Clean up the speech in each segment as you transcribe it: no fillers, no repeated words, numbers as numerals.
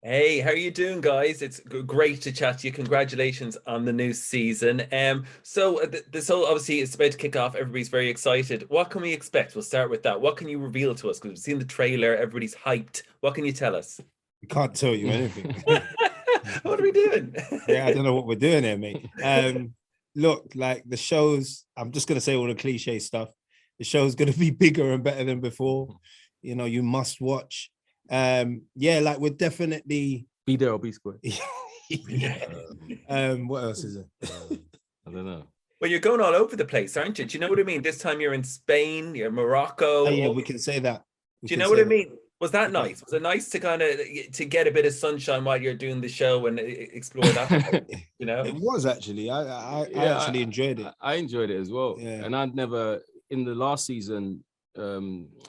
Hey, how are you doing, guys? It's great to chat to you. Congratulations on the new season. This whole obviously it's about to kick off. Everybody's very excited. What can we expect? We'll start with that. What can you reveal to us? Because we've seen the trailer. Everybody's hyped. What can you tell us? We can't tell you anything. What are we doing? Yeah, I don't know what we're doing here, mate. Look, like the shows, I'm just gonna say all the cliche stuff. The show's gonna be bigger and better than before. You know, you must watch. Yeah, like we're definitely Be there or be square. yeah. What else is it? I don't know. Well, you're going all over the place, aren't you? Do you know what I mean? This time you're in Spain, you're in Morocco. Oh, yeah, we can say that. Do you know what I mean? Was that nice? Was it nice to kind of to get a bit of sunshine while you're doing the show and explore that? You know, it was actually. I actually enjoyed it. I enjoyed it as well. Yeah. And I'd never in the last season.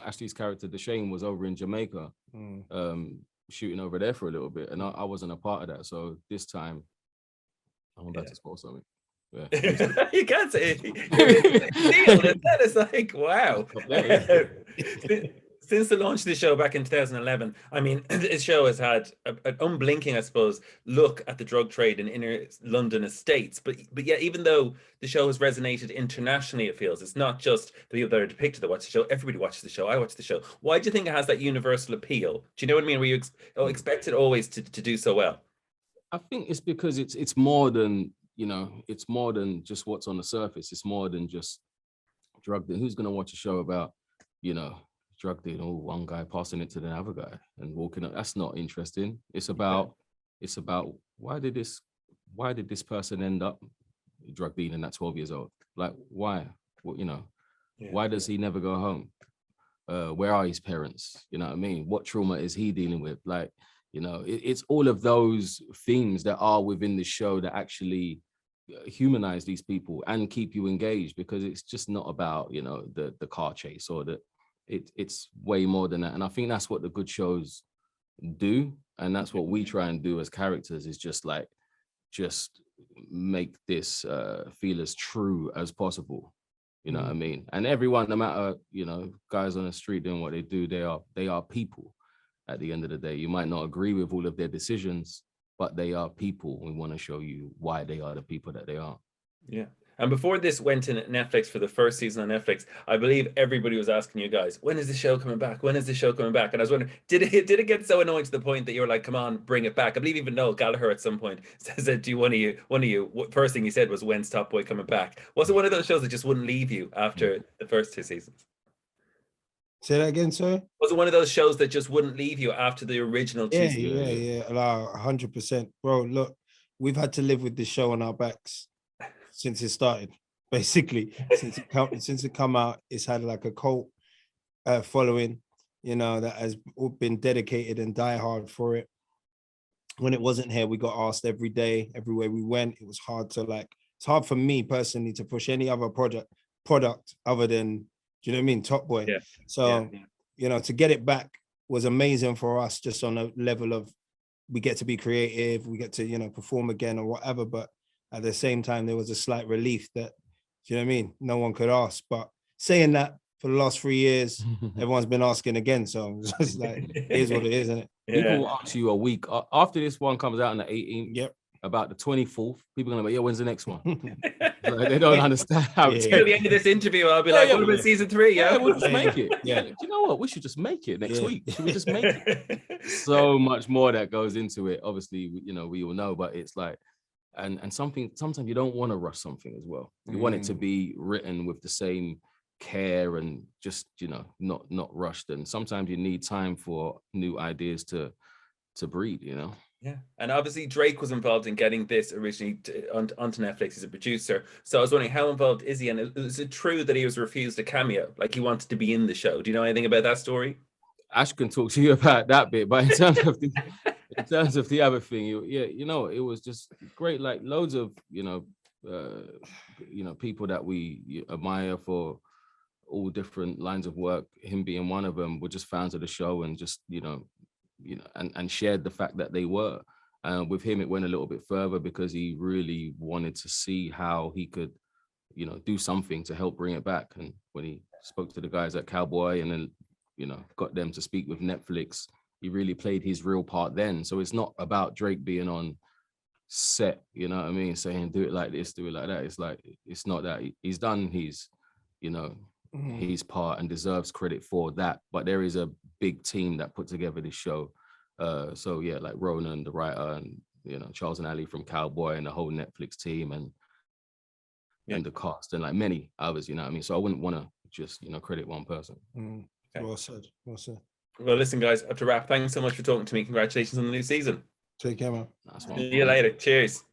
Ashley's character, Deshane, was over in Jamaica, shooting over there for a little bit, and I wasn't a part of that. So this time, I'm about to spoil something. Yeah. You can't say it. That is like wow. Since the launch of the show back in 2011, I mean, this show has had an unblinking, I suppose, look at the drug trade in inner London estates. But yeah, even though the show has resonated internationally, it feels it's not just the people that are depicted that watch the show. Everybody watches the show. I watch the show. Why do you think it has that universal appeal? Do you know what I mean? Were you expect it always to do so well? I think it's because it's more than, it's more than just what's on the surface. It's more than just drug dealing. Who's going to watch a show about, drug dealing, one guy passing it to the other guy and walking up? That's not interesting. It's about why did this person end up drug dealing at 12 years old? Like why? Well, why does he never go home? Where are his parents? You know what I mean? What trauma is he dealing with? Like, it's all of those themes that are within the show that actually humanize these people and keep you engaged, because it's just not about, the car chase or it's way more than that. And I think that's what the good shows do. And that's what we try and do as characters, is just make this feel as true as possible. You know what I mean? And everyone, no matter, guys on the street doing what they do, they are people at the end of the day. You might not agree with all of their decisions, but they are people. We want to show you why they are the people that they are. Yeah. And before this went to Netflix for the first season on Netflix, I believe everybody was asking you guys, when is the show coming back? When is the show coming back? And I was wondering, did it get so annoying to the point that you were like, come on, bring it back? I believe even Noel Gallagher at some point said to you, one of you, first thing he said was, when's Top Boy coming back? Was it one of those shows that just wouldn't leave you after the first two seasons? Say that again, sir. Was it one of those shows that just wouldn't leave you after the original two seasons? Yeah, 100%. Bro, look, we've had to live with this show on our backs since it started. Basically, since it come out, it's had like a cult following, that has been dedicated and die hard for it. When it wasn't here, we got asked every day, everywhere we went. It was hard it's hard for me personally to push any other product other than, do you know what I mean, Top Boy. Yeah. So, to get it back was amazing for us, just on a level of, we get to be creative, we get to, perform again or whatever. But at the same time, there was a slight relief that, do you know what I mean? No one could ask. But saying that, for the last 3 years, everyone's been asking again. So it's just like, it is what it is, isn't it? People will ask you a week after this one comes out on the 18th. Yep. About the 24th, people are gonna be, yeah, when's the next one? They don't understand how it's till the end of this interview. I'll be like, what about season 3? Yeah, we'll just make it. Yeah. Do you know what? We should just make it next week. Should we just make it? So much more that goes into it. Obviously, we all know, but it's like, and sometimes you don't want to rush something as well. You want it to be written with the same care and just, not rushed. And sometimes you need time for new ideas to breed, Yeah, and obviously Drake was involved in getting this originally onto Netflix as a producer. So I was wondering, how involved is he? And is it true that he was refused a cameo? Like, he wanted to be in the show. Do you know anything about that story? Ash can talk to you about that bit, but in terms of the other thing, it was just great. Like loads of people that we admire for all different lines of work. Him being one of them, were just fans of the show and just and shared the fact that they were. With him, it went a little bit further because he really wanted to see how he could, do something to help bring it back. And when he spoke to the guys at Cowboy and then, got them to speak with Netflix, he really played his real part then. So it's not about Drake being on set, you know what I mean, saying do it like this, do it like that. It's like, it's not that. He's done his, you know, his part and deserves credit for that. But there is a big team that put together this show. So yeah, like Ronan, the writer, and you know, Charles and Ali from Cowboy, and the whole Netflix team, and the cast, and like many others, you know what I mean? So I wouldn't want to just, you know, credit one person. Okay. Well said. Well said. Well, listen, guys, I have to wrap. Thanks so much for talking to me. Congratulations on the new season. Take care, man. That's one. See you later. Cheers.